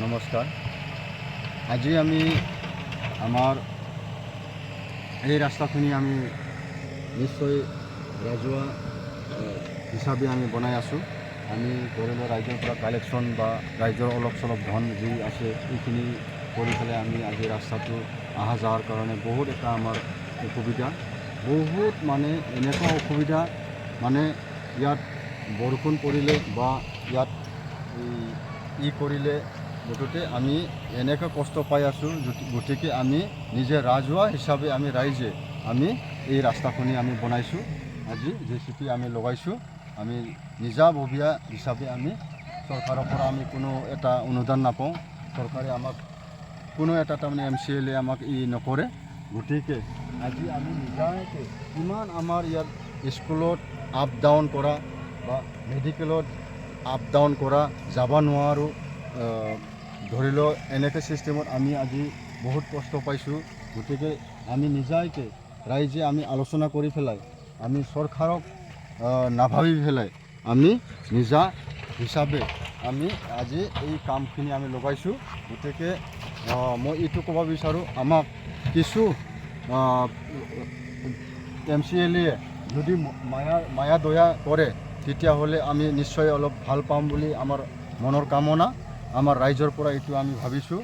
নমস্কাৰ। আজি আমি আমাৰ এই ৰাস্তাখিনি আমি নিশ্চয় ৰাজহুৱা হিচাপে আমি বনাই আছোঁ। আমি ধৰি লওক ৰাইজৰ পৰা কালেকশ্যন বা ৰাইজৰ অলপ চলপ ধন যি আছে এইখিনি কৰি পেলাই আমি আজি ৰাস্তাটো অহা যোৱাৰ কাৰণে বহুত এটা আমাৰ অসুবিধা, বহুত মানে এনেকুৱা অসুবিধা মানে ইয়াত বৰষুণ পৰিলে বা ইয়াত কৰিলে মুঠতে আমি এনেকৈ কষ্ট পাই আছোঁ। গতিকে আমি নিজে ৰাজহুৱা হিচাপে আমি ৰাইজে আমি এই ৰাস্তাখিনি আমি বনাইছোঁ। আজি JCB আমি লগাইছোঁ। আমি নিজাববীয়া হিচাপে আমি চৰকাৰৰ পৰা আমি কোনো এটা অনুদান নাপাওঁ। চৰকাৰে আমাক কোনো এটা তাৰমানে MCLA আমাক নকৰে। গতিকে আজি আমি নিজাকৈ ইমান আমাৰ ইয়াত স্কুলত আপ ডাউন কৰা বা মেডিকেলত আপ ডাউন কৰা যাব নোৱাৰোঁ। ধৰি লওক এনেকৈ চিষ্টেমত আমি আজি বহুত কষ্ট পাইছোঁ। গতিকে আমি নিজাকৈ ৰাইজে আমি আলোচনা কৰি পেলাই আমি চৰকাৰক নাভাবি পেলাই আমি নিজা হিচাপে আমি আজি এই কামখিনি আমি লগাইছোঁ। গতিকে মই এইটো ক'ব বিচাৰোঁ, আমাক কিছু MCLA যদি মায়া দয়া কৰে তেতিয়াহ'লে আমি নিশ্চয় অলপ ভাল পাম বুলি আমাৰ মনৰ কামনা, আমাৰ ৰাইজৰ পৰা এইটো আমি ভাবিছোঁ।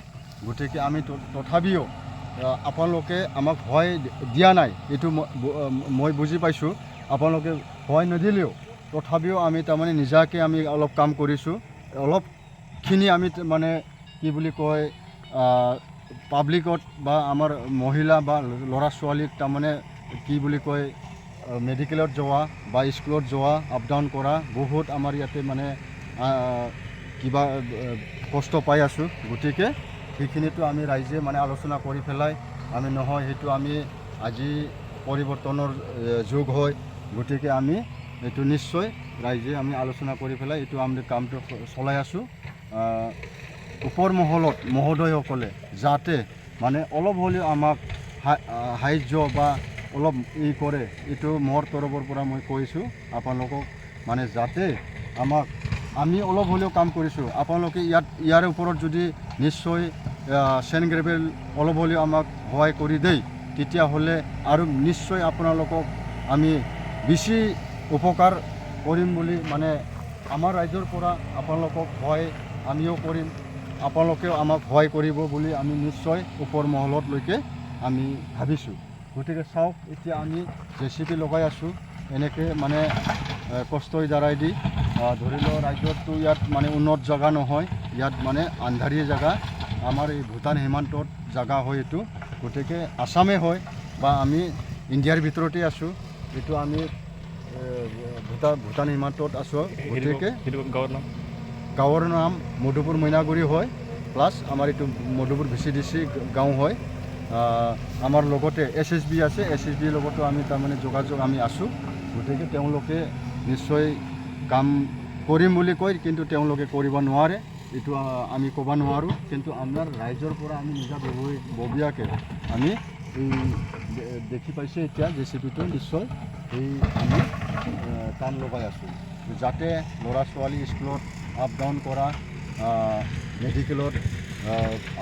গতিকে আমি তথাপিও আপোনালোকে আমাক ভয় দিয়া নাই, এইটো মই বুজি পাইছোঁ। আপোনালোকে ভয় নিদিলেও তথাপিও আমি তাৰমানে নিজাকৈ আমি অলপ কাম কৰিছোঁ। অলপখিনি আমি মানে কি বুলি কয় পাব্লিকত বা আমাৰ মহিলা বা ল'ৰা ছোৱালীক তাৰমানে কি বুলি কয় মেডিকেলত যোৱা বা স্কুলত যোৱা আপ ডাউন কৰা বহুত আমাৰ ইয়াতে মানে কিবা কষ্ট পাই আছোঁ। গতিকে সেইখিনিতো আমি ৰাইজে মানে আলোচনা কৰি পেলাই আমি নহয় সেইটো আমি আজি পৰিৱৰ্তনৰ যুগ হয়। গতিকে আমি এইটো নিশ্চয় ৰাইজে আমি আলোচনা কৰি পেলাই এইটো আমি কামটো চলাই আছোঁ। ওপৰ মহলত মহোদয়সকলে যাতে মানে অলপ হ'লেও আমাক সাহাৰ্য বা অলপ কৰে, এইটো মোৰ তৰফৰ পৰা মই কৈছোঁ আপোনালোকক, মানে যাতে আমাক আমি অলপ হ'লেও কাম কৰিছোঁ। আপোনালোকে ইয়াৰ ওপৰত যদি নিশ্চয় চেণ্ড গ্ৰেভেল অলপ হ'লেও আমাক সহায় কৰি দেই, তেতিয়াহ'লে আৰু নিশ্চয় আপোনালোকক আমি বেছি উপকাৰ কৰিম বুলি মানে আমাৰ ৰাইজৰ পৰা আপোনালোকক সহায় আমিও কৰিম, আপোনালোকেও আমাক সহায় কৰিব বুলি আমি নিশ্চয় ওপৰ মহলতলৈকে আমি ভাবিছোঁ। গতিকে চাওক, এতিয়া আমি JCB লগাই আছোঁ এনেকৈ মানে কষ্টৰ দ্বাৰাই দি। ধৰি লওক ৰাজ্যততো ইয়াত মানে উন্নত জেগা নহয়, ইয়াত মানে আন্ধাৰীয়া জেগা, আমাৰ এই ভূটান সীমান্তত জেগা হয় এইটো। গতিকে আসামে হয় বা আমি ইণ্ডিয়াৰ ভিতৰতে আছোঁ। এইটো আমি ভূটান সীমান্তত আছোঁ। গতিকে গাঁৱৰ নাম মধুপুৰ মইনাগুৰি হয়, প্লাছ আমাৰ এইটো মধুপুৰ VCDC গাঁও হয়। আমাৰ লগতে SSB আছে, SSBৰ লগতো আমি তাৰমানে যোগাযোগ আমি আছোঁ। গতিকে তেওঁলোকে নিশ্চয় কাম কৰিম বুলি কয়, কিন্তু তেওঁলোকে কৰিব নোৱাৰে, এইটো আমি ক'ব নোৱাৰোঁ। কিন্তু আমাৰ ৰাইজৰ পৰা আমি নিজাববীয়াকৈ আমি এই দেখি পাইছোঁ এতিয়া JCBটো নিশ্চয় এই আমি কাম লগাই আছোঁ, যাতে ল'ৰা ছোৱালী স্কুলত আপ ডাউন কৰা, মেডিকেলত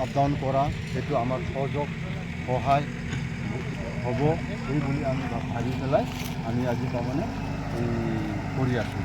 আপ ডাউন কৰা, সেইটো আমাৰ সহযোগ সহায় হ'ব এই বুলি আমি ভাবি পেলাই আমি আজি তাৰমানে কৰি আছোঁ।